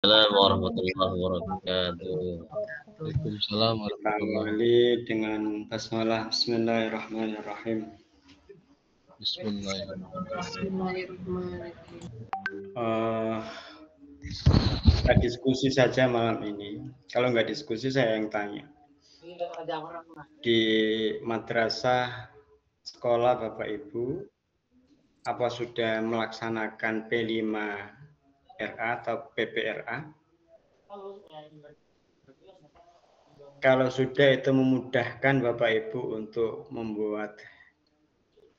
Assalamualaikum warahmatullahi wabarakatuh. Waalaikumsalam Kita warahmatullahi awali dengan basmalah. Bismillahirrahmanirrahim. Bismillahirrahmanirrahim. Kita diskusi saja malam ini. Kalau nggak diskusi saya yang tanya. Di madrasah sekolah Bapak Ibu, apa sudah melaksanakan P5RA atau PPRA? Kalau sudah, itu memudahkan Bapak Ibu untuk membuat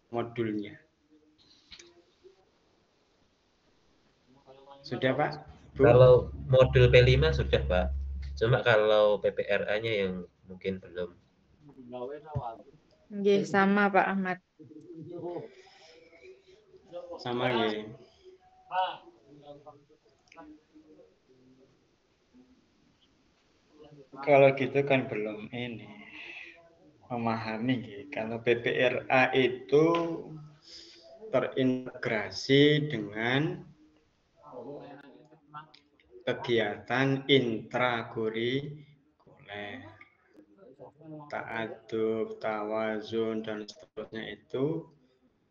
modulnya. Sudah Pak? Bu? Kalau modul P5 sudah Pak, cuma kalau PPRA-nya yang mungkin belum. Nggih, sama Pak Ahmad. Sama ya. Kalau gitu kan belum ini memahami gitu. Kalau PPRA itu terintegrasi dengan kegiatan intrakurikuler, ta'adub, tawazun, dan seterusnya itu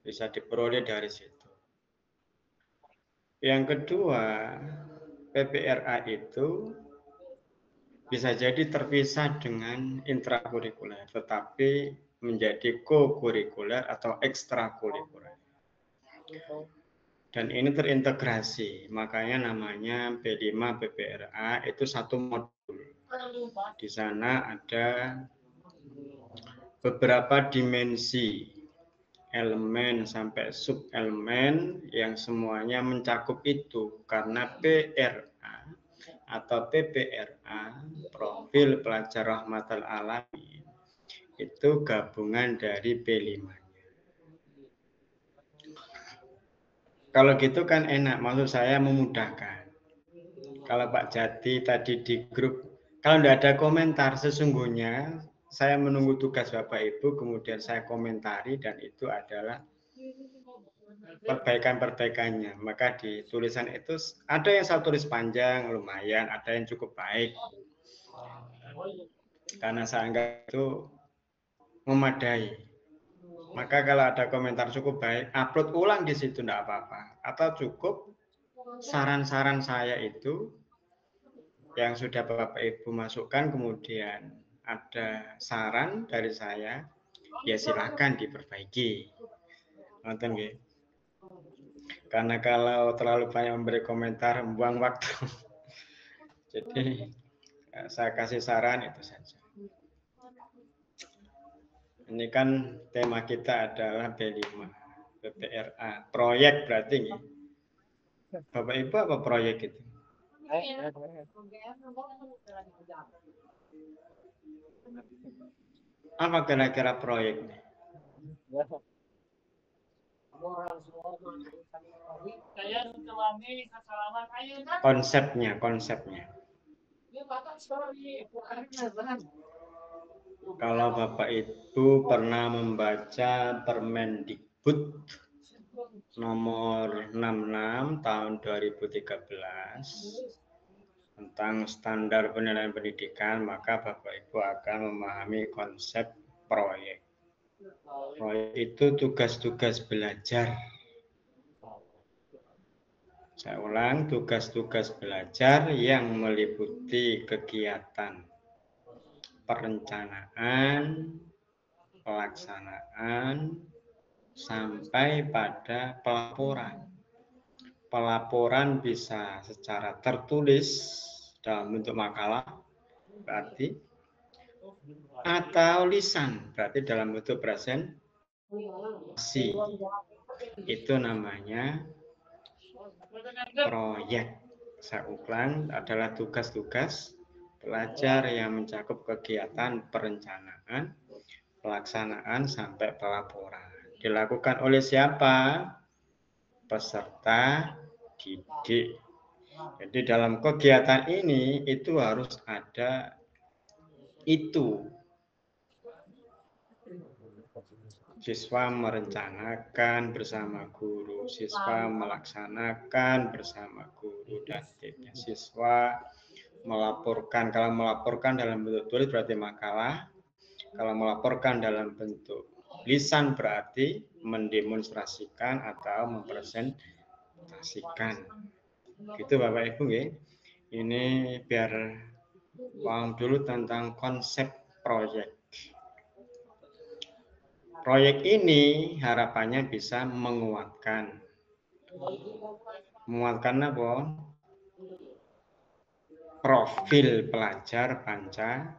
bisa diperoleh dari situ. Yang kedua, PPRA itu bisa jadi terpisah dengan intrakurikuler, tetapi menjadi co-kurikuler atau ekstrakurikuler. Dan ini terintegrasi, makanya namanya P5 PPRA itu satu modul. Di sana ada beberapa dimensi, elemen sampai sub-elemen yang semuanya mencakup itu, karena PRA atau PPRA, Profil Pelajar Rahmatal Alamin, itu gabungan dari P5. Kalau gitu kan enak, maksud saya memudahkan. Kalau Pak Jati tadi di grup, kalau tidak ada komentar, sesungguhnya saya menunggu tugas Bapak Ibu, kemudian saya komentari, dan itu adalah perbaikan-perbaikannya. Maka di tulisan itu ada yang saya tulis panjang, lumayan, ada yang cukup baik. Karena saya anggap itu memadai. Maka kalau ada komentar cukup baik, upload ulang di situ tidak apa-apa. Atau cukup saran-saran saya itu yang sudah Bapak Ibu masukkan, kemudian ada saran dari saya, ya silakan diperbaiki. Nonton nggih. Karena kalau terlalu banyak memberi komentar, membuang waktu. Jadi saya kasih saran itu saja. Ini kan tema kita adalah P5, PPRA. Proyek berarti nih. Bapak Ibu apa proyek itu? Apa kira-kira proyeknya? Konsepnya. Kalau Bapak Ibu pernah membaca Permendikbud nomor 66 tahun 2013 tentang standar penilaian pendidikan, maka Bapak Ibu akan memahami konsep proyek. Proyek itu tugas-tugas belajar. Saya ulang, tugas-tugas belajar yang meliputi kegiatan perencanaan, pelaksanaan, sampai pada pelaporan. Pelaporan bisa secara tertulis dalam bentuk makalah, berarti, atau lisan, berarti dalam bentuk presentasi. Itu namanya proyek. Saya ulang, adalah tugas-tugas belajar yang mencakup kegiatan perencanaan, pelaksanaan, sampai pelaporan. Dilakukan oleh siapa? Peserta didik. Jadi dalam kegiatan ini itu harus ada itu. Siswa merencanakan bersama guru, siswa melaksanakan bersama guru, dan tipnya siswa melaporkan. Kalau melaporkan dalam bentuk tulis berarti makalah. Kalau melaporkan dalam bentuk lisan berarti mendemonstrasikan atau mempresentasikan. Gitu Bapak Ibu ya. Ini biar paham dulu tentang konsep proyek. Proyek ini harapannya bisa menguatkan. Menguatkan apa? Profil pelajar Pancasila.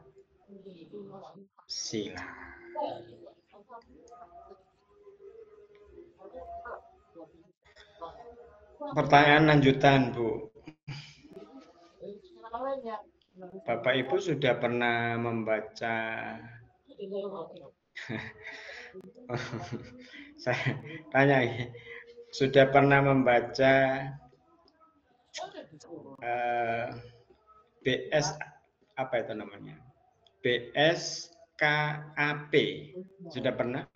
Pertanyaan lanjutan, Bu. Bapak Ibu sudah pernah membaca saya tanya, sudah pernah membaca BS apa itu namanya? BSKAP. Sudah pernah?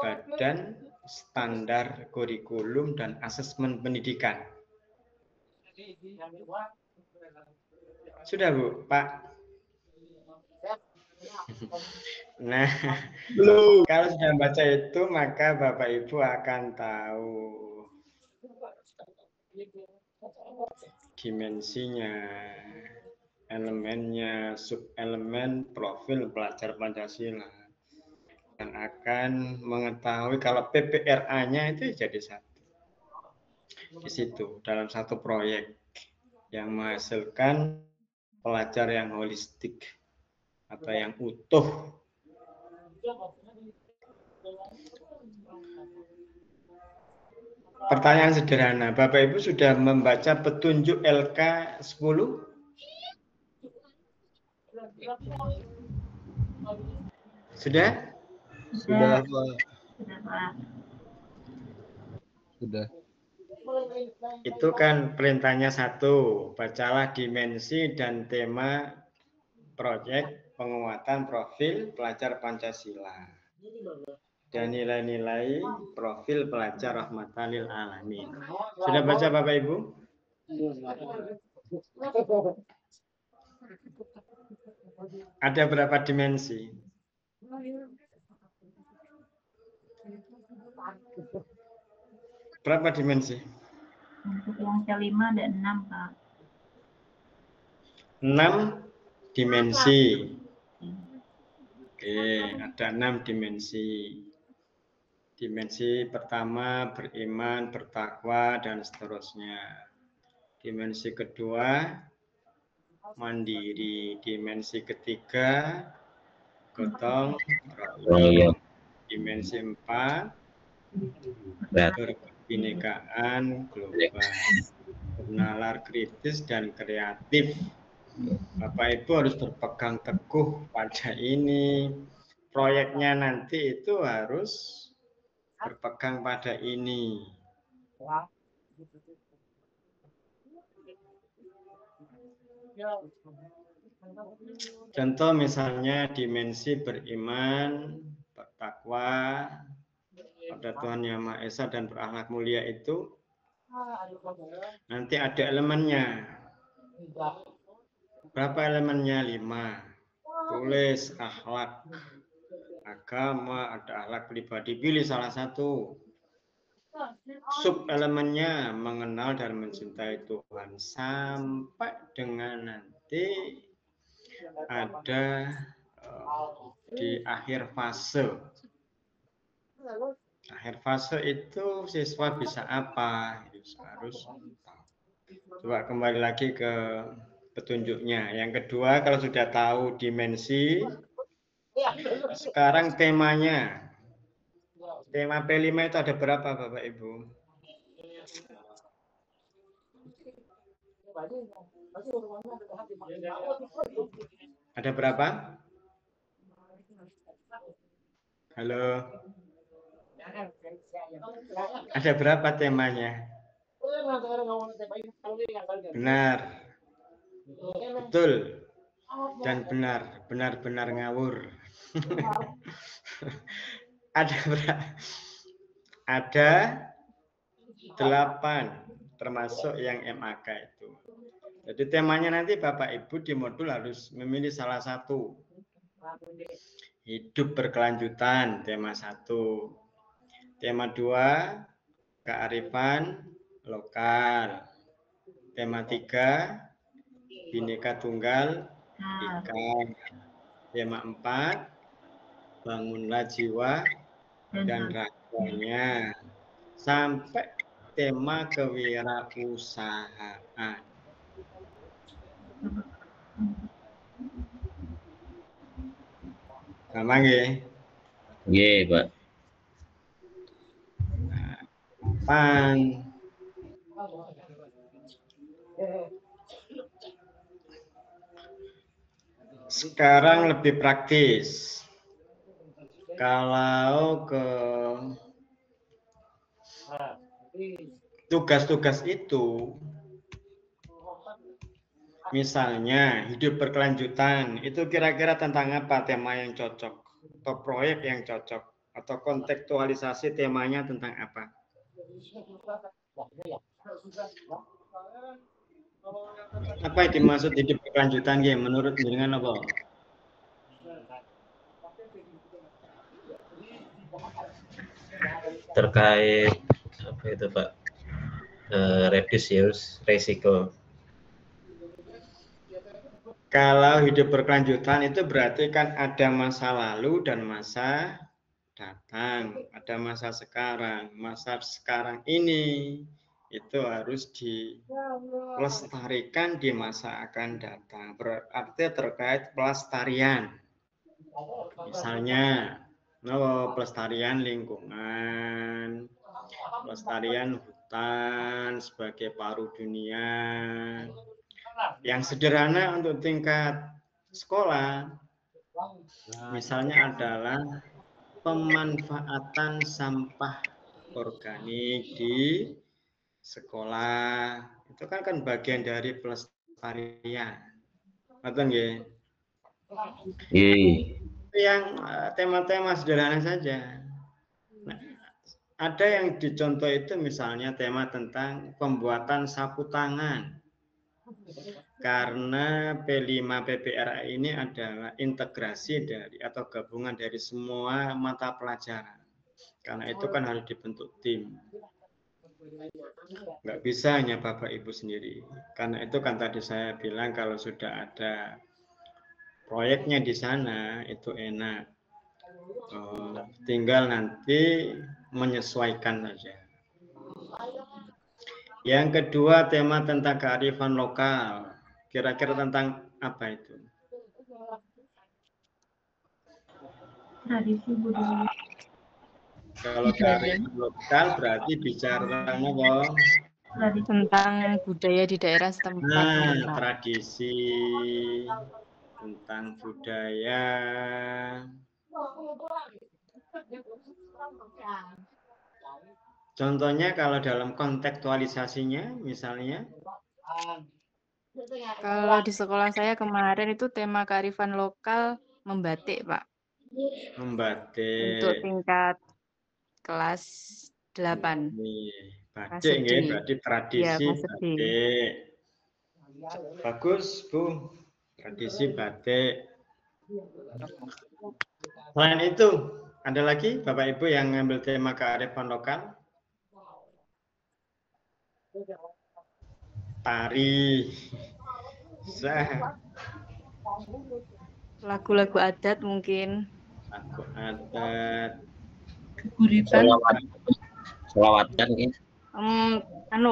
Badan Standar Kurikulum dan Asesmen Pendidikan. Sudah, Bu, Pak? Nah, kalau sudah baca itu, maka Bapak Ibu akan tahu dimensinya, elemennya, subelemen profil pelajar Pancasila, dan akan mengetahui kalau PPRA-nya itu jadi satu. Di situ, dalam satu proyek yang menghasilkan pelajar yang holistik atau yang utuh. Pertanyaan sederhana, Bapak Ibu sudah membaca petunjuk LK 10? Sudah? Sudah, Pak. Sudah. Itu kan perintahnya satu, bacalah dimensi dan tema proyek penguatan profil pelajar Pancasila dan nilai-nilai profil pelajar rahmatan lil alamin. Sudah baca Bapak Ibu? Ada berapa dimensi? Berapa dimensi? Untuk yang kelima ada 6, Pak. 6 dimensi. Oke, ada 6 dimensi. Dimensi pertama beriman, bertakwa, dan seterusnya. Dimensi kedua mandiri. Dimensi ketiga gotong royong. Dimensi 4 berkebinekaan global, bernalar kritis dan kreatif. Bapak Ibu harus berpegang teguh pada ini. Proyeknya nanti itu harus berpegang pada ini. Contoh misalnya dimensi beriman, bertakwa pada Tuhan Yang Maha Esa dan berakhlak mulia itu nanti ada elemennya. Berapa elemennya? 5. Tulis akhlak agama, ada akhlak pribadi, pilih salah satu. Sub elemennya mengenal dan mencintai Tuhan, sampai dengan nanti ada di akhir fase. Akhir fase itu siswa bisa apa? Harus coba kembali lagi ke petunjuknya. Yang kedua, kalau sudah tahu dimensi, sekarang temanya. Tema P5 itu ada berapa Bapak Ibu? Ada berapa? Halo? Ada berapa temanya? Benar. Betul. Dan benar. Benar-benar ngawur. Ada berapa? Ada 8 termasuk yang MAK itu. Jadi temanya nanti Bapak Ibu di modul harus memilih salah satu. Hidup berkelanjutan tema 1. Tema 2 kearifan lokal. Tema 3 Bhinneka Tunggal Ika. Tema 4 bangunlah jiwa dan raganya. Sampai tema kewirausahaan. Gampang ya? Iya, Pak. Pan. Sekarang lebih praktis. Kalau ke tugas-tugas itu, misalnya hidup berkelanjutan, itu kira-kira tentang apa tema yang cocok? Atau proyek yang cocok? Atau kontekstualisasi temanya tentang apa? Apa yang dimaksud hidup berkelanjutan, ya? Menurut jenengan apa? Terkait apa itu, Pak? Reduce resiko. Kalau hidup berkelanjutan itu berarti kan ada masa lalu dan masa datang, ada masa sekarang. Masa sekarang ini itu harus dilestarikan di masa akan datang. Berarti terkait pelestarian. Misalnya, pelestarian lingkungan, pelestarian hutan sebagai paru dunia. Yang sederhana untuk tingkat sekolah, misalnya adalah pemanfaatan sampah organik di sekolah. Itu kan bagian dari pelestarian. Betul nggih? Yang tema-tema sederhana saja. Nah, ada yang dicontoh itu misalnya tema tentang pembuatan sapu tangan. Karena P5 PPRA ini adalah integrasi dari atau gabungan dari semua mata pelajaran. Karena itu kan harus dibentuk tim. Nggak bisa hanya Bapak Ibu sendiri. Karena itu kan tadi saya bilang kalau sudah ada proyeknya di sana itu enak. Tinggal nanti menyesuaikan saja. Yang kedua tema tentang kearifan lokal. Kira-kira tentang apa itu? Tradisi budaya. Kalau kearifan lokal berarti bicara tentang apa? Tentang budaya di daerah setempat. Nah, tradisi tentang budaya. Contohnya kalau dalam kontekstualisasinya misalnya? Kalau di sekolah saya kemarin itu tema kearifan lokal membatik, Pak. Membatik. Untuk tingkat kelas 8. Batik nggih, berarti tradisi ya, batik. Bagus, Bu. Tradisi batik. Selain itu, ada lagi Bapak Ibu yang ngambil tema kearifan lokal? Tari. Lagu-lagu adat mungkin. Lagu adat. Guritan. Selawatan ya.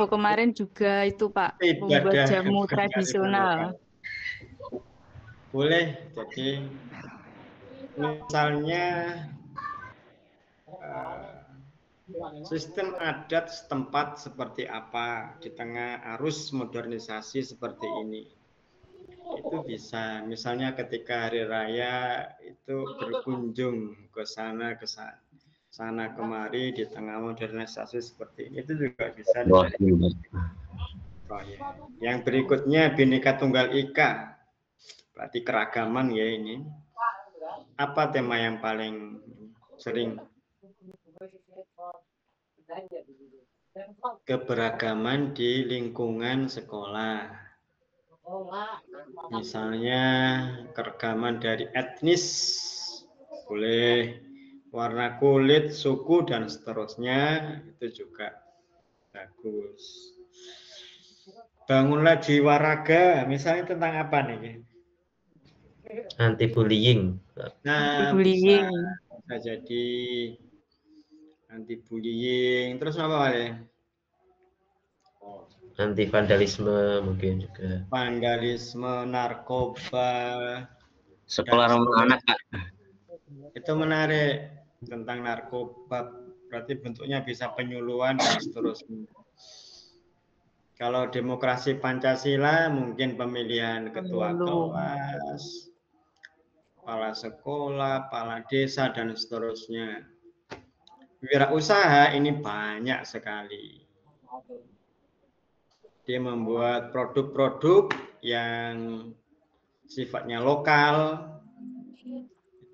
Kemarin juga itu Pak, membuat jamu tradisional. Boleh, jadi misalnya sistem adat setempat seperti apa di tengah arus modernisasi seperti ini. Itu bisa, misalnya ketika hari raya itu berkunjung ke sana kemari di tengah modernisasi seperti ini, itu juga bisa. Yang berikutnya Bhinneka Tunggal Ika, berarti keragaman ya ini. apa tema yang paling sering? Keberagaman di lingkungan sekolah. Misalnya keragaman dari etnis, boleh warna kulit, suku, dan seterusnya, itu juga bagus. Bangunlah jiwa raga, misalnya tentang apa nih? Anti bullying. Nah, Bullying. bisa jadi anti bullying. Terus apa lagi? Anti vandalisme mungkin juga. Vandalisme, narkoba. Sekolah ramah anak, Kak. Itu menarik tentang narkoba. Berarti bentuknya bisa penyuluhan dan seterusnya. Kalau demokrasi Pancasila mungkin pemilihan ketua kelas, kepala sekolah, kepala desa, dan seterusnya. Wirausaha ini banyak sekali. Dia membuat produk-produk yang sifatnya lokal,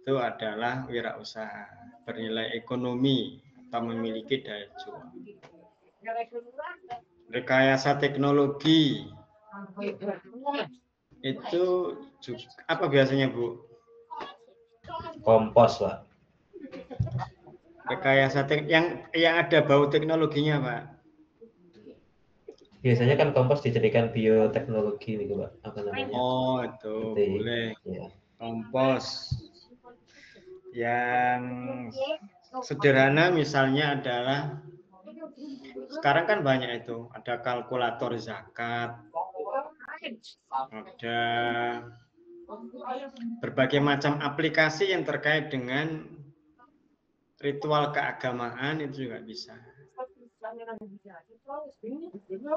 itu adalah wirausaha, bernilai ekonomi atau memiliki daya jual. Rekayasa teknologi itu juga, apa biasanya, Bu? Kompos, Pak. Rekayasa yang ada bau teknologinya, Pak. Biasanya kan kompos dijadikan bioteknologi gitu, Pak. Apa namanya? Oh, itu boleh. Ya. Kompos. Yang sederhana misalnya adalah sekarang kan banyak itu, ada kalkulator zakat, ada berbagai macam aplikasi yang terkait dengan ritual keagamaan, itu juga bisa.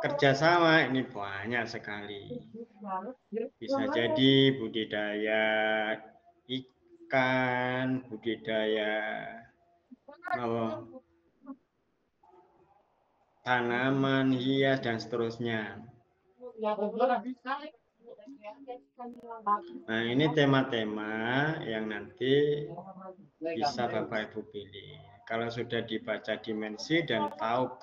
Kerjasama ini banyak sekali. Bisa jadi budidaya ikan, budidaya tanaman hias, dan seterusnya. Nah, ini tema-tema yang nanti bisa Bapak Ibu pilih. Kalau sudah dibaca dimensi dan tahu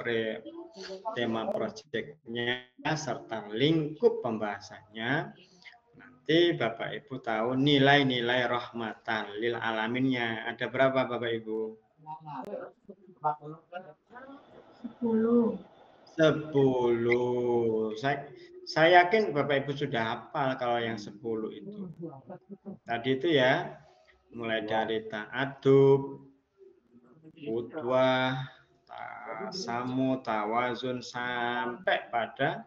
tema proyeknya serta lingkup pembahasannya, nanti Bapak Ibu tahu nilai-nilai rahmatan lil alaminnya. Ada berapa Bapak Ibu? 10. 10. Saya yakin Bapak Ibu sudah hafal kalau yang 10 itu. Tadi itu ya, mulai dari ta'adub, udwah, tasamu, tawazun, sampai pada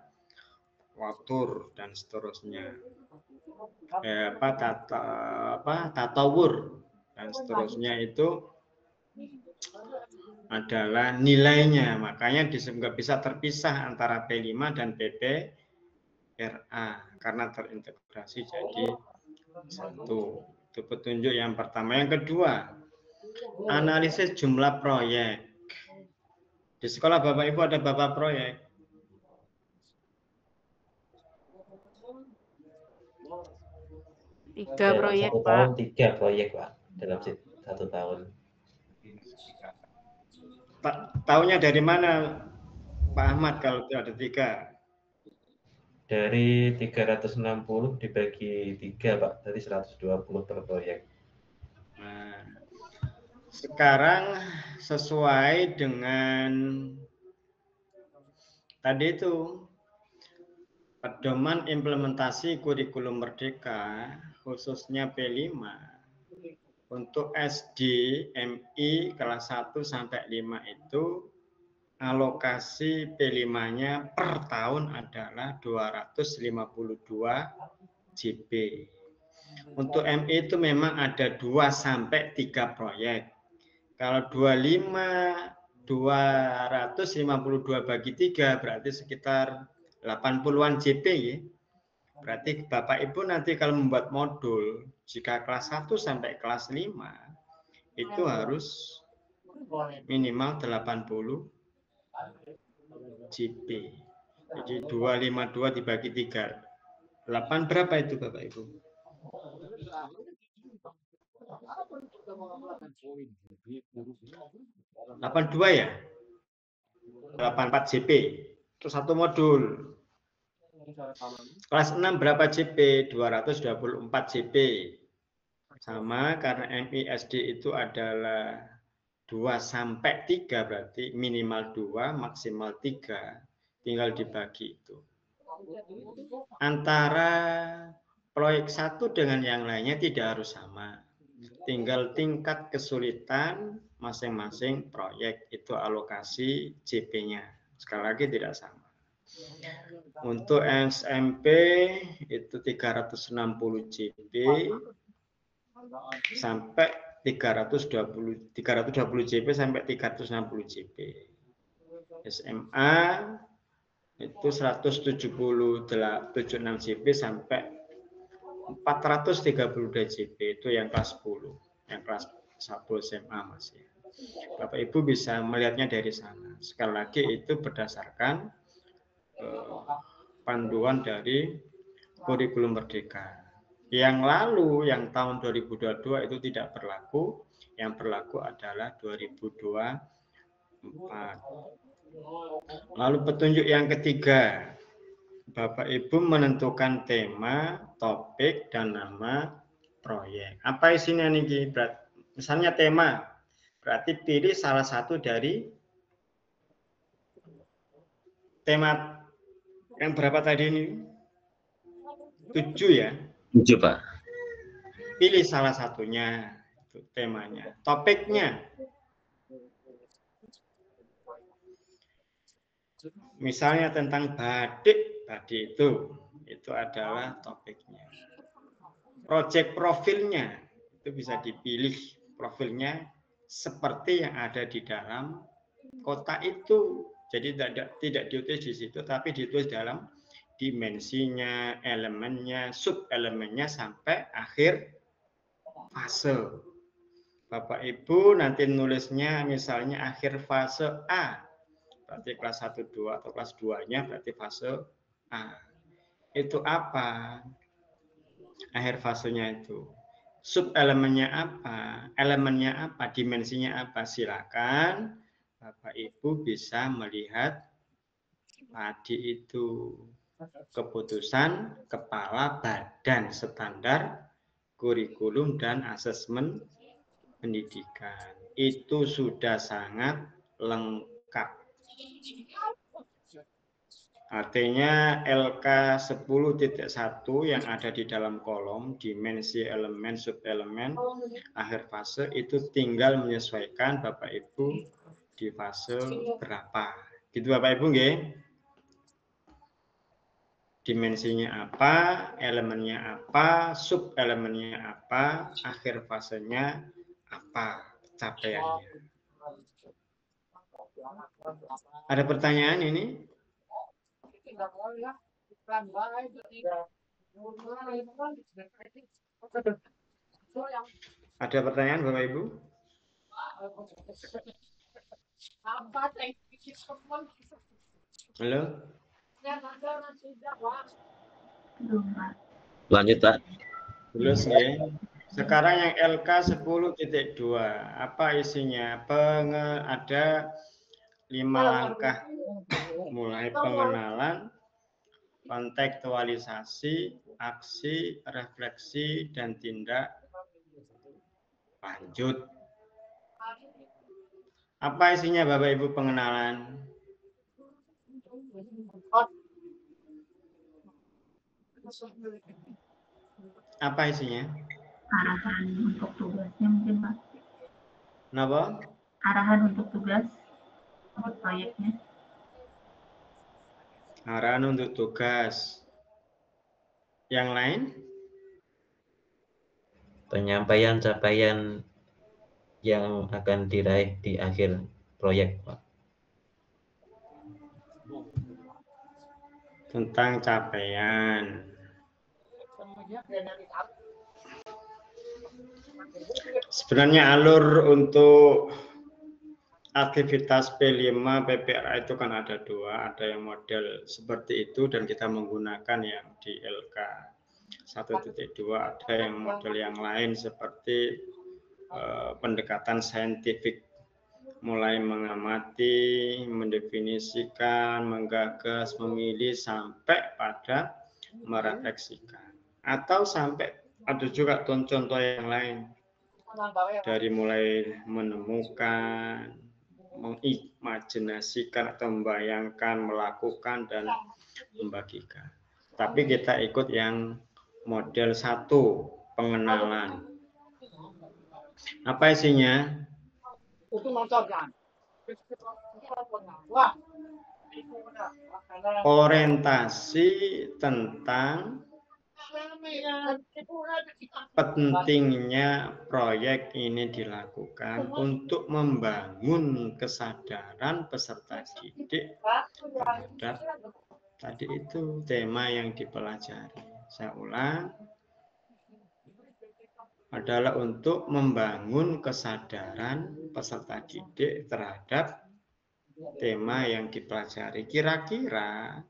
watur dan seterusnya. Tatawur dan seterusnya itu adalah nilainya. Makanya nggak bisa terpisah antara P5 dan PPRA karena terintegrasi jadi satu. Itu petunjuk yang pertama. Yang kedua, analisis jumlah proyek. Di sekolah Bapak Ibu ada berapa proyek? Tiga proyek, satu Pak. tahun 3 proyek, Pak. Dalam 1 tahun. Tahunya dari mana, Pak Ahmad, kalau ada 3? Dari 360 dibagi 3, Pak. Dari 120 per proyek. Nah, sekarang sesuai dengan tadi itu pedoman implementasi kurikulum merdeka, khususnya P5, untuk SD, MI kelas 1 sampai 5 itu alokasi P5-nya per tahun adalah 252 JP. Untuk MI itu memang ada 2 sampai 3 proyek. Kalau 252 bagi 3 berarti sekitar 80-an JP ya. Berarti Bapak Ibu nanti kalau membuat modul, jika kelas 1 sampai kelas 5, itu harus minimal 80 JP. Jadi 252 dibagi 3. 8 berapa itu Bapak Ibu? 82 ya? 84 JP. Itu satu modul. Kelas 6 berapa JP? 224 JP. Sama karena MISD itu adalah 2 sampai 3 berarti minimal 2, maksimal 3. Tinggal dibagi itu. Antara proyek satu dengan yang lainnya tidak harus sama. Tinggal tingkat kesulitan masing-masing proyek itu alokasi JP-nya. Sekali lagi tidak sama. Untuk SMP itu 360 JP sampai 320 JP sampai 360 JP. SMA itu 176 JP sampai 432 JP, itu yang kelas 10, yang kelas 1 SMA masih. Bapak Ibu bisa melihatnya dari sana. Sekali lagi itu berdasarkan panduan dari kurikulum Merdeka. Yang lalu, yang tahun 2022 itu tidak berlaku, yang berlaku adalah 2024. Lalu petunjuk yang ketiga, Bapak Ibu menentukan tema, topik, dan nama proyek. Apa isinya nih? Misalnya tema, berarti pilih salah satu dari tema yang berapa tadi ini? 7 ya? 7, Pak. Pilih salah satunya, itu temanya. Topiknya, misalnya tentang batik tadi itu adalah topiknya. Project profilnya itu bisa dipilih profilnya seperti yang ada di dalam kota itu. Jadi tidak ditulis di situ, tapi ditulis dalam dimensinya, elemennya, sub elemennya sampai akhir fase. Bapak Ibu nanti nulisnya misalnya akhir fase A. Berarti kelas 1, 2 atau kelas 2-nya berarti fase A. Itu apa? Akhir fasenya itu. Sub elemennya apa? Elemennya apa? Dimensinya apa? Silakan Bapak Ibu bisa melihat tadi itu keputusan Kepala Badan Standar Kurikulum dan Asesmen Pendidikan. Itu sudah sangat lengkap. Artinya LK 10.1 yang ada di dalam kolom dimensi elemen, subelemen, akhir fase itu tinggal menyesuaikan Bapak Ibu di fase berapa. Gitu Bapak Ibu nggih? Dimensinya apa, elemennya apa, subelemennya apa, akhir fasenya apa, capaiannya. Ada pertanyaan ini? Ada pertanyaan Bapak Ibu? Halo? Lanjut, Pak. Belum ya. Sekarang yang LK 10.2, apa isinya? Ada 5 langkah, mulai pengenalan, kontekstualisasi, aksi, refleksi, dan tindak lanjut. Apa isinya Bapak Ibu pengenalan? Apa isinya? Arahan untuk tugasnya mungkin Pak. Kenapa? Arahan untuk tugas untuk proyeknya. Arahan untuk tugas. Yang lain? Penyampaian capaian yang akan diraih di akhir proyek, Pak. Tentang capaian. Sebenarnya alur untuk aktivitas P5 PPRA itu kan ada 2, ada yang model seperti itu dan kita menggunakan yang di LK 1.2, ada yang model yang lain seperti pendekatan saintifik, mulai mengamati, mendefinisikan, menggagas, memilih sampai pada merefleksikan, atau sampai ada juga contoh yang lain dari mulai menemukan, mengimajinasikan atau membayangkan, melakukan dan membagikan. Tapi kita ikut yang model 1, pengenalan. Apa isinya? Orientasi tentang pentingnya proyek ini dilakukan untuk membangun kesadaran peserta didik terhadap tadi itu tema yang dipelajari. Saya ulang, adalah untuk membangun kesadaran peserta didik terhadap tema yang dipelajari. Kira-kira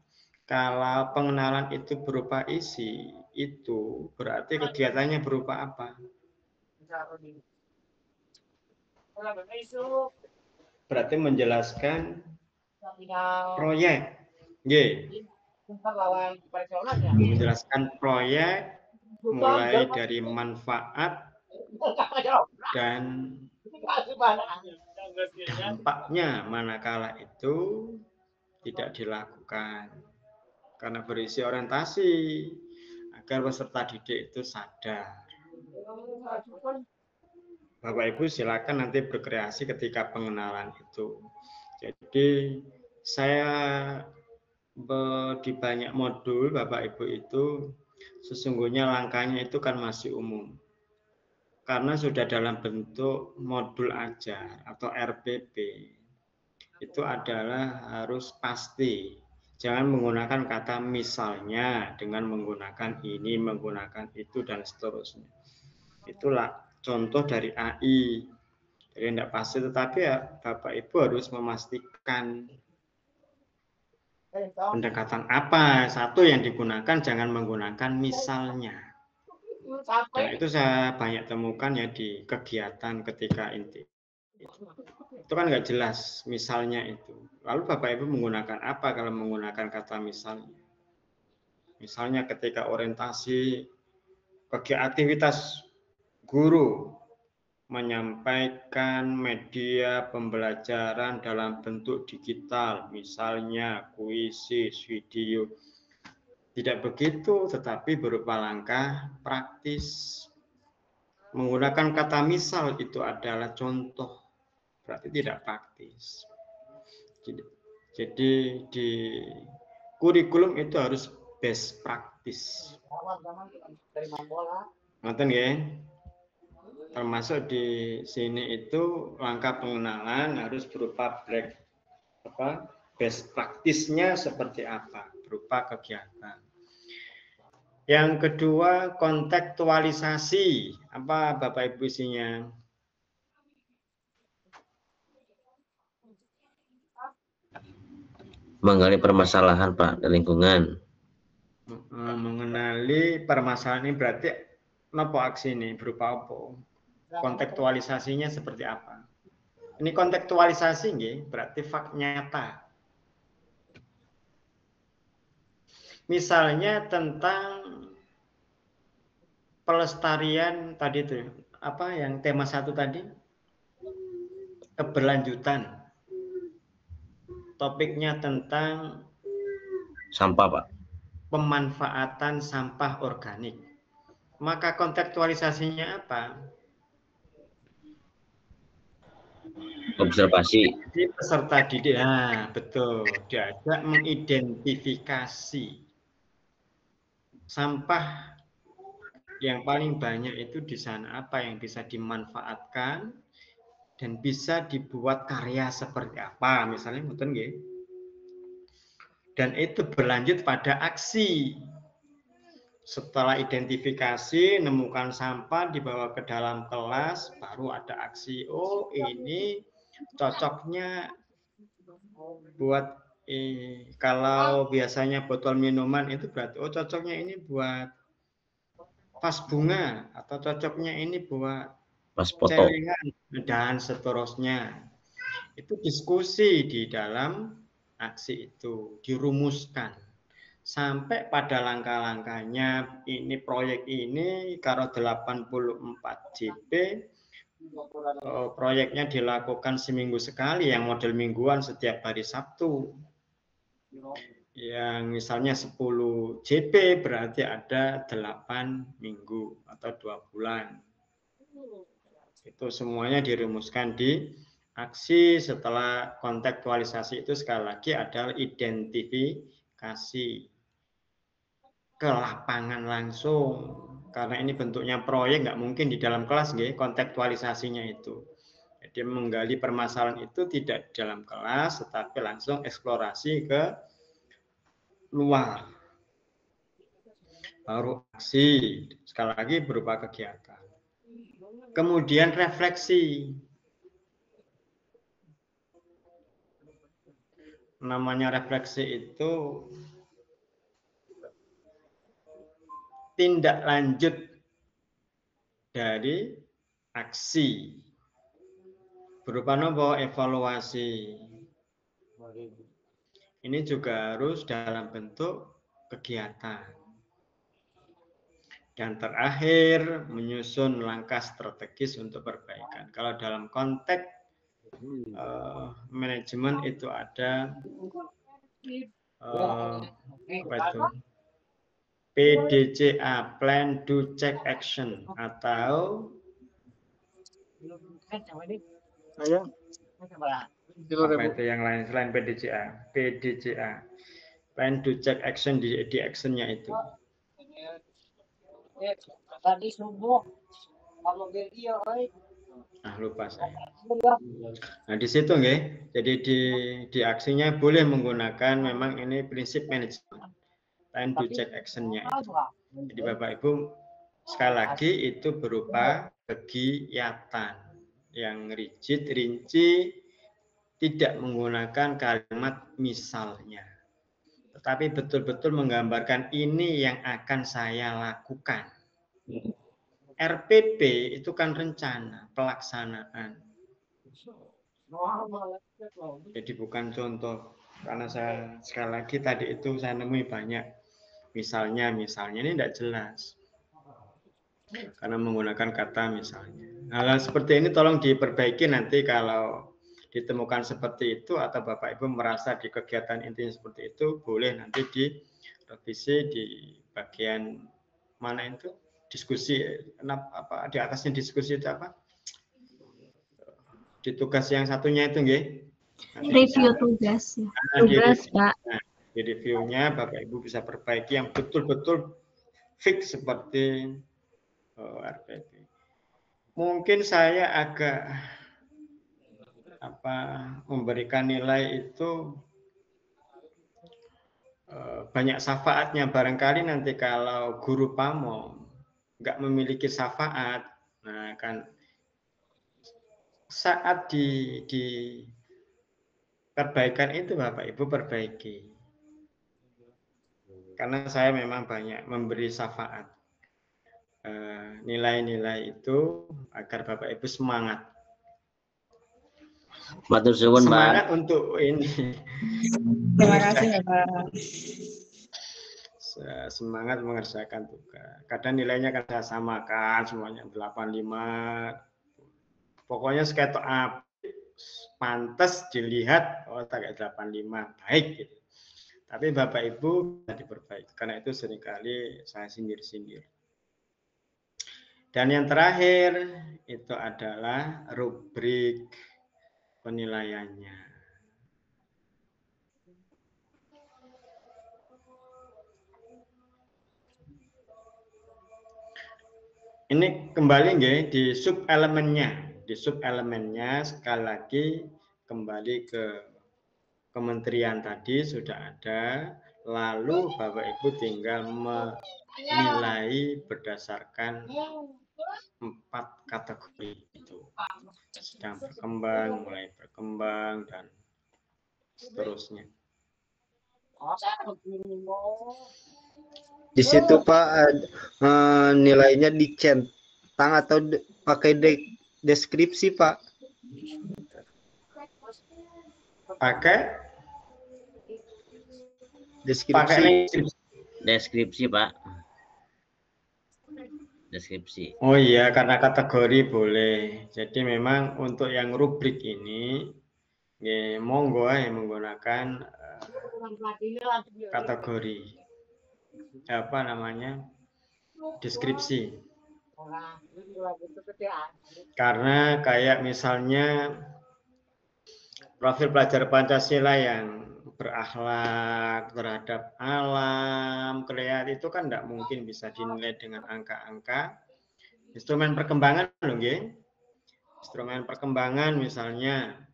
kalau pengenalan itu berupa isi, itu berarti kegiatannya berupa apa? Berarti menjelaskan proyek. Menjelaskan proyek mulai dari manfaat dan dampaknya manakala itu tidak dilakukan, karena berisi orientasi agar peserta didik itu sadar. Bapak Ibu silakan nanti berkreasi ketika pengenalan itu. Jadi saya di banyak modul Bapak Ibu itu sesungguhnya langkahnya itu kan masih umum. Karena sudah dalam bentuk modul ajar atau RPP, itu adalah harus pasti. Jangan menggunakan kata misalnya dengan menggunakan ini, menggunakan itu, dan seterusnya. Itulah contoh dari AI. Jadi tidak pasti, tetapi ya Bapak Ibu harus memastikan pendekatan apa. Satu yang digunakan, jangan menggunakan misalnya. Dan itu saya banyak temukan ya di kegiatan ketika inti. Itu kan nggak jelas misalnya itu. Lalu Bapak Ibu menggunakan apa kalau menggunakan kata misalnya? Misalnya ketika orientasi aktivitas guru menyampaikan media pembelajaran dalam bentuk digital, misalnya kuisis, video. Tidak begitu, tetapi berupa langkah praktis. Menggunakan kata misal itu adalah contoh, berarti tidak praktis. Jadi di kurikulum itu harus best practice. Ngerti ya? Termasuk di sini itu langkah pengenalan harus berupa best practice-nya seperti apa, berupa kegiatan. Yang kedua, kontekstualisasi. Apa Bapak Ibu isinya? Mengenali permasalahan Pak lingkungan. Mengenali permasalahan ini berarti apa aksi ini berupa apa? Kontekstualisasinya seperti apa? Ini kontekstualisasi nggih, berarti fakta nyata. Misalnya tentang pelestarian tadi itu, apa yang tema 1 tadi? Keberlanjutan. Topiknya tentang Sampah Pak. Pemanfaatan sampah organik. Maka kontekstualisasinya apa? Observasi. Jadi peserta didik, nah betul, diajak mengidentifikasi sampah yang paling banyak itu di sana, apa yang bisa dimanfaatkan dan bisa dibuat karya seperti apa, misalnya mungkin nggih. Dan itu berlanjut pada aksi. Setelah identifikasi, nemukan sampah, dibawa ke dalam kelas, baru ada aksi. Oh, ini cocoknya buat kalau biasanya botol minuman itu berarti oh cocoknya ini buat vas bunga, atau cocoknya ini buat Mas foto. celengan, dan seterusnya. Itu diskusi di dalam aksi itu, dirumuskan. Sampai pada langkah-langkahnya, ini proyek ini, kalau 84 JP, proyeknya dilakukan seminggu sekali, yang model mingguan setiap hari Sabtu. Yang misalnya 10 JP berarti ada 8 minggu atau 2 bulan. Itu semuanya dirumuskan di aksi. Setelah kontekstualisasi itu sekali lagi adalah identifikasi ke lapangan langsung. Karena ini bentuknya proyek, nggak mungkin di dalam kelas, nggih, kontekstualisasinya itu. Jadi menggali permasalahan itu tidak di dalam kelas, tetapi langsung eksplorasi ke luar. Baru aksi, sekali lagi berupa kegiatan. Kemudian refleksi. Namanya refleksi itu tindak lanjut dari aksi. Berupa nopo? Evaluasi. Ini juga harus dalam bentuk kegiatan. Dan terakhir, menyusun langkah strategis untuk perbaikan. Kalau dalam konteks manajemen itu ada apa itu? PDCA, Plan, Do, Check, Action, atau apa itu yang lain selain PDCA? PDCA, Plan, Do, Check, Action, di actionnya itu. Tadi subuh kalau video Lupa saya. Nah, di situ nggih. Jadi di aksinya boleh menggunakan, memang ini prinsip manajemen. Plan, Do, Check, Action-nya itu. Jadi Bapak Ibu sekali lagi itu berupa kegiatan yang rigid, rinci, tidak menggunakan kalimat misalnya. Tetapi betul-betul menggambarkan ini yang akan saya lakukan. RPP itu kan rencana, pelaksanaan. Jadi bukan contoh. Karena saya sekali lagi tadi itu saya nemui banyak. Misalnya ini tidak jelas. Karena menggunakan kata misalnya. Hal seperti ini tolong diperbaiki nanti kalau ditemukan seperti itu atau Bapak Ibu merasa di kegiatan intinya seperti itu, boleh nanti direvisi di bagian mana itu diskusi, apa di atasnya diskusi itu apa? Di tugas yang satunya itu nggih. Review tugas ya. Tugas Pak. Nah, di reviewnya Bapak Ibu bisa perbaiki yang betul-betul fix seperti RPP. Mungkin saya agak memberikan nilai itu banyak syafaatnya. Barangkali nanti kalau guru pamong nggak memiliki syafaat, nah kan saat di perbaikan itu Bapak Ibu perbaiki. Karena saya memang banyak memberi syafaat nilai-nilai itu agar Bapak Ibu semangat. Matur suwun, Pak. Semangat untuk ini. Terima kasih ya Pak. Semangat mengerjakan tugas. Kadang nilainya kan saya samakan semuanya 85. Pokoknya seketok pantas dilihat, oh tak 85 baik gitu. Tapi Bapak Ibu bisa diperbaiki. Karena itu seringkali saya sindir-sindir. Dan yang terakhir itu adalah rubrik penilaiannya. Ini kembali nggih di sub elemennya. Di sub elemennya sekali lagi kembali ke kementerian tadi sudah ada. Lalu Bapak Ibu tinggal menilai berdasarkan 4 kategori itu. Sedang berkembang, mulai berkembang, dan seterusnya. Di situ Pak nilainya dicentang atau pakai deskripsi, Pak. Pakai Deskripsi. Deskripsi, Pak. Deskripsi. Oh iya, karena kategori boleh. Jadi memang untuk yang rubrik ini, ya, monggo ya menggunakan kategori apa namanya deskripsi. Karena kayak misalnya profil pelajar Pancasila yang berakhlak terhadap alam, kreatif itu kan tidak mungkin bisa dinilai dengan angka-angka. Instrumen perkembangan loh, nggih. Instrumen perkembangan misalnya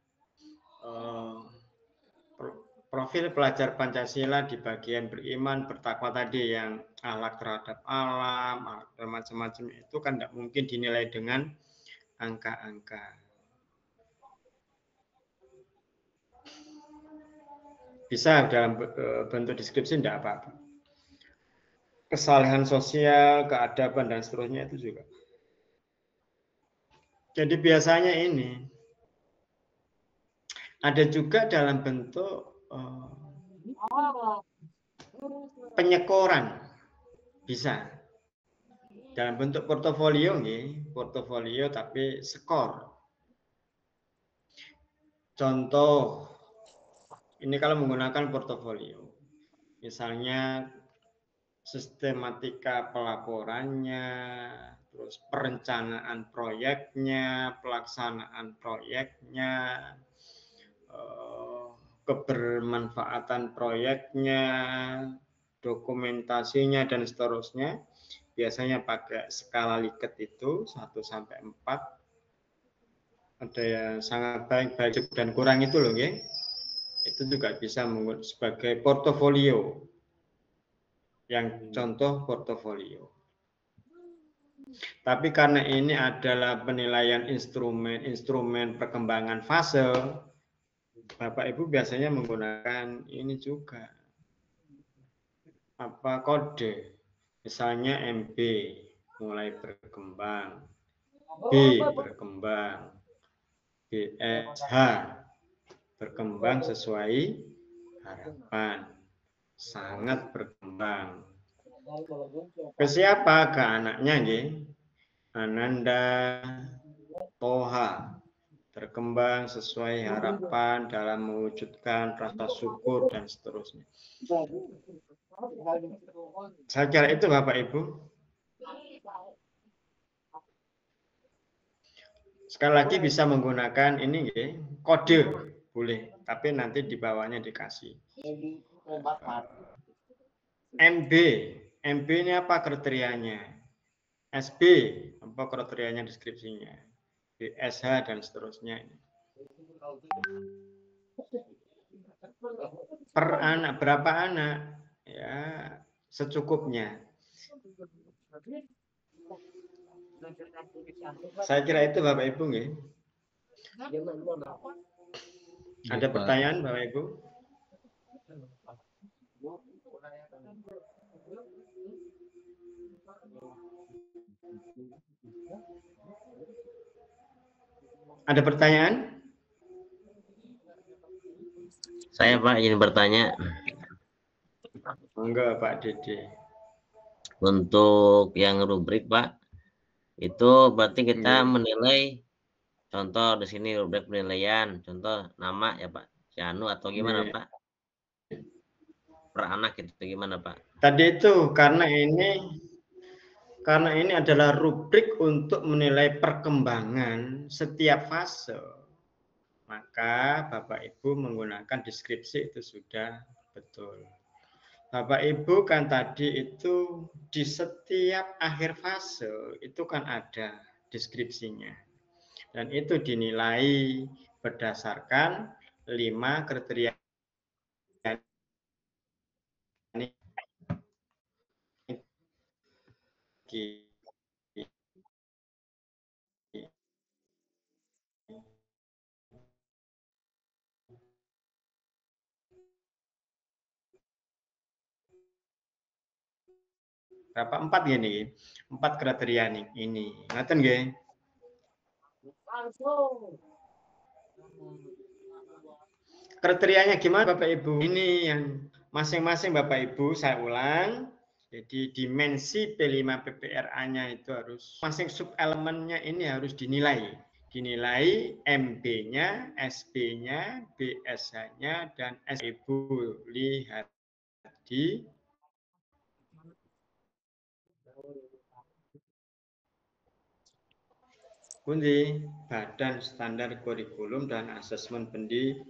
profil pelajar Pancasila di bagian beriman, bertakwa tadi yang akhlak terhadap alam, macam-macam itu kan tidak mungkin dinilai dengan angka-angka. Bisa dalam bentuk deskripsi tidak apa-apa. Kesalahan sosial, keadaban, dan seterusnya itu juga. Jadi biasanya ini ada juga dalam bentuk penyekoran, bisa. Dalam bentuk portofolio, nih, portofolio tapi skor. Contoh, ini kalau menggunakan portofolio, misalnya sistematika pelaporannya, terus perencanaan proyeknya, pelaksanaan proyeknya, kebermanfaatan proyeknya, dokumentasinya, dan seterusnya. Biasanya pakai skala Likert itu 1-4. Ada yang sangat baik, baik dan kurang itu loh, ya. Itu juga bisa sebagai portofolio. Yang contoh portofolio. Tapi karena ini adalah penilaian instrumen perkembangan fase, Bapak Ibu biasanya menggunakan ini juga. Apa kode? Misalnya MB mulai berkembang, B berkembang, BSH berkembang sesuai harapan, sangat berkembang. Ke siapa? Ke anaknya, nggih. Ananda Toha berkembang sesuai harapan dalam mewujudkan rasa syukur dan seterusnya. Saya kira itu Bapak Ibu. Sekali lagi bisa menggunakan ini, nggih, kode boleh, tapi nanti di bawahnya dikasih MB. MB ini apa kriterianya? SB apa kriterianya, deskripsinya? BSH dan seterusnya. Per anak, berapa anak? Ya, secukupnya. Saya kira itu Bapak Ibu, nggih. Ada pertanyaan Bapak Ibu? Ada pertanyaan? Saya Pak ingin bertanya. Enggak Pak Dede. Untuk yang rubrik Pak, itu berarti kita menilai, contoh di sini rubrik penilaian, contoh nama ya Pak, Cianu atau gimana Pak? Per anak itu gimana Pak? Tadi itu karena ini adalah rubrik untuk menilai perkembangan setiap fase. Maka Bapak Ibu menggunakan deskripsi itu sudah betul. Bapak Ibu kan tadi itu di setiap akhir fase itu kan ada deskripsinya. Dan itu dinilai berdasarkan 5 kriteria. Berapa? 4 gini, 4 kriteria ini. Ngaten nggih? Kriterianya gimana Bapak Ibu? Ini yang masing-masing Bapak Ibu saya ulang. Jadi dimensi P5 PPRA-nya itu harus masing subelemennya ini harus dinilai. Dinilai MB-nya, SB-nya, BSH-nya, dan S. Ibu lihat di Pundi Badan Standar Kurikulum dan Asesmen Pendidikan.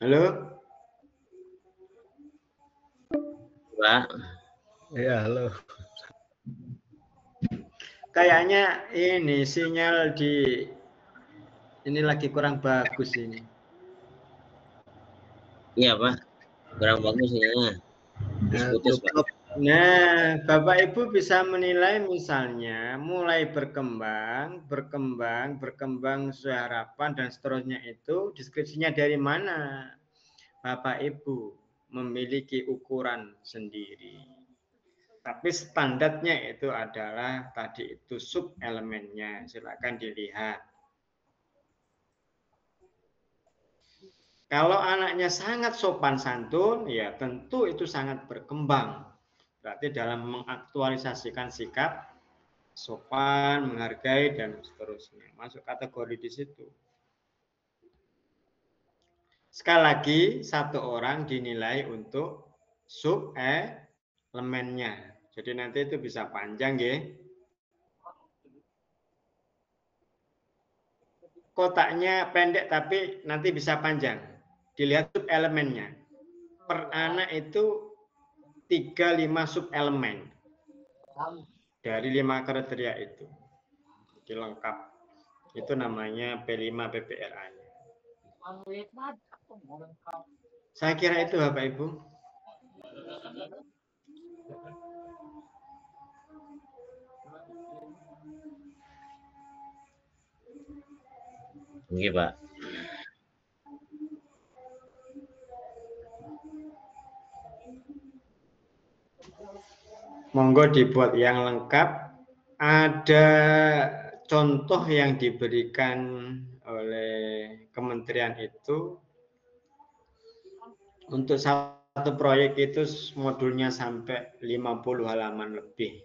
Halo? Pak. Ya, halo. Kayaknya ini sinyal di ini lagi kurang bagus ini. Iya, Pak. Kurang bagus ya. Putus, Pak. Nah, Bapak Ibu bisa menilai misalnya mulai berkembang sesuai harapan dan seterusnya itu deskripsinya dari mana? Bapak Ibu memiliki ukuran sendiri. Tapi standarnya itu adalah tadi itu sub elemennya. Silakan dilihat. Kalau anaknya sangat sopan santun, ya tentu itu sangat berkembang. Berarti dalam mengaktualisasikan sikap sopan, menghargai, dan seterusnya. Masuk kategori di situ. Sekali lagi, satu orang dinilai untuk sub elemennya. Jadi nanti itu bisa panjang ya. Kotaknya pendek tapi nanti bisa panjang. Dilihat sub elemennya. Per anak itu 35 sub elemen. Dari 5 kriteria itu. Jadi lengkap. Itu namanya P5 PPRA-nya. Saya kira itu Bapak Ibu. Oke, Pak. Monggo dibuat yang lengkap. Ada contoh yang diberikan oleh kementerian itu untuk satu proyek itu modulnya sampai 50 halaman lebih.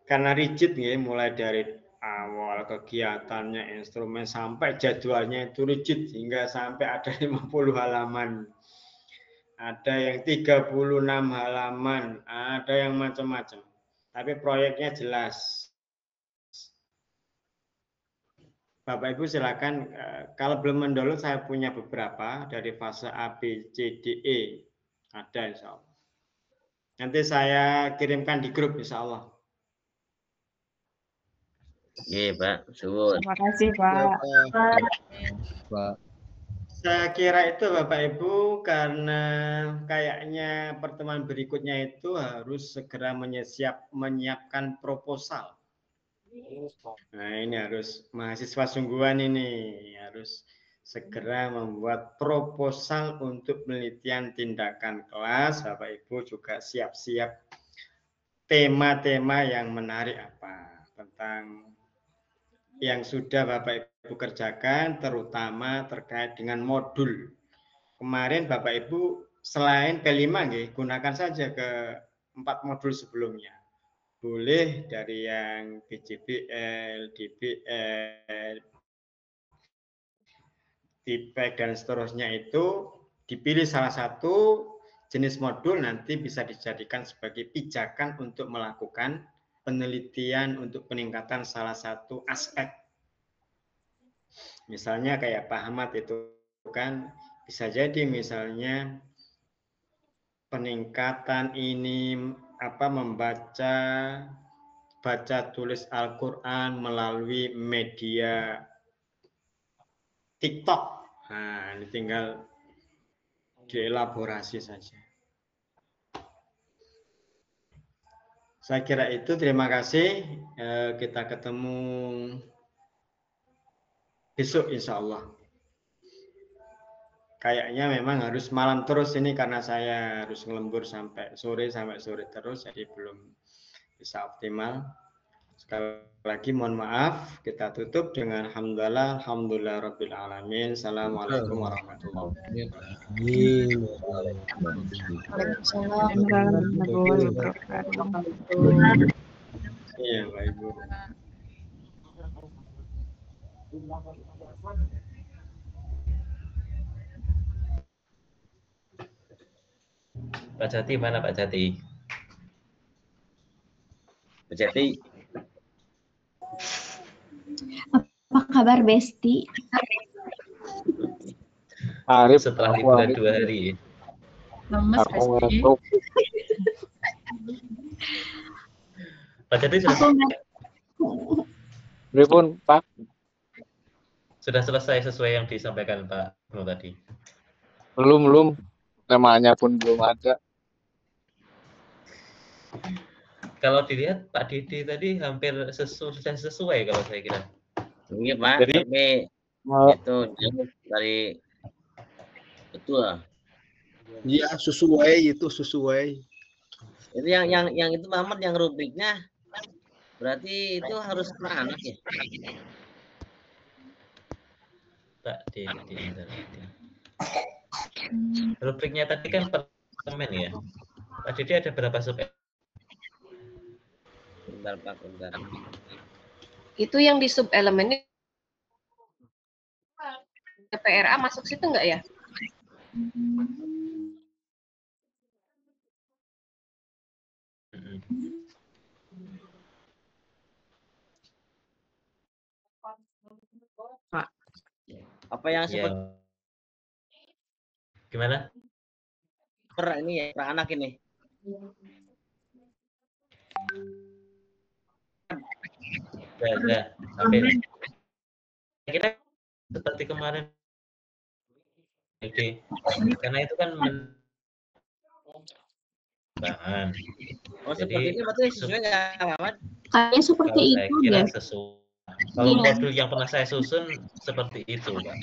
Karena rigid ya, mulai dari awal kegiatannya, instrumen sampai jadwalnya itu rigid hingga sampai ada 50 halaman. Ada yang 36 halaman, ada yang macam-macam. Tapi proyeknya jelas. Bapak Ibu silakan, kalau belum mendownload saya punya beberapa dari fase A, B, C, D, E. Ada insya Allah. Nanti saya kirimkan di grup insya Allah. Oke, Pak. Suwun. Terima kasih, Pak. Pak. Saya kira itu Bapak Ibu, karena kayaknya pertemuan berikutnya itu harus segera menyiapkan proposal. Nah ini harus mahasiswa sungguhan ini, harus segera membuat proposal untuk penelitian tindakan kelas. Bapak Ibu juga siap-siap tema-tema yang menarik apa tentang yang sudah Bapak Ibu kerjakan, terutama terkait dengan modul. Kemarin Bapak Ibu selain P5, gunakan saja ke 4 modul sebelumnya. Boleh dari yang BJBL, DBL, TIPEK, dan seterusnya itu dipilih salah satu jenis modul, nanti bisa dijadikan sebagai pijakan untuk melakukan penelitian untuk peningkatan salah satu aspek. Misalnya kayak Pak Ahmad itu kan bisa jadi misalnya peningkatan ini baca tulis Al-Qur'an melalui media TikTok. Nah, ini tinggal dielaborasi saja. Saya kira itu, terima kasih. Kita ketemu besok insya Allah. kayaknya memang harus malam terus ini karena saya harus ngelembur sampai sore terus, jadi belum bisa optimal. Sekali lagi mohon maaf, kita tutup dengan alhamdulillah rabbil alamin. Assalamualaikum warahmatullahi wabarakatuh. Iya, Pak Ibu. Pak Jati mana Pak Jati? Pak Jati. Apa kabar Besti? Arif, Setelah liburan 2 hari. Lemes aku Besti. ngantuk. Pak Jati Aku sudah, nggak. Pripun, Pak? sudah selesai sesuai yang disampaikan Pak Ibnu tadi. Belum. Temanya pun belum ada. Kalau dilihat Pak Didi tadi hampir sudah sesuai kalau saya kira. Iya Pak, Jadi, tapi Oh, itu jauh dari betul lah. Iya, sesuai. Itu yang itu Mamat yang rubriknya berarti itu harus anak ya. Pak Didi. Rubriknya tadi kan per elemen ya. Pak Didi ada berapa sub? Bentar Pak, bentar. Itu yang di sub elemennya PRA masuk situ enggak ya? Pak. Apa yang seperti Gimana? per ini ya, per anak ini. Enggak. Sampai kita seperti kemarin. Jadi, karena itu kan bahan. Oh, Jadi, seperti ini berarti sesuai nggak Mamat? Kayaknya seperti kalau saya itu kira deh. sesuai. Kalau Iya. modul yang pernah saya susun seperti itu, Pak.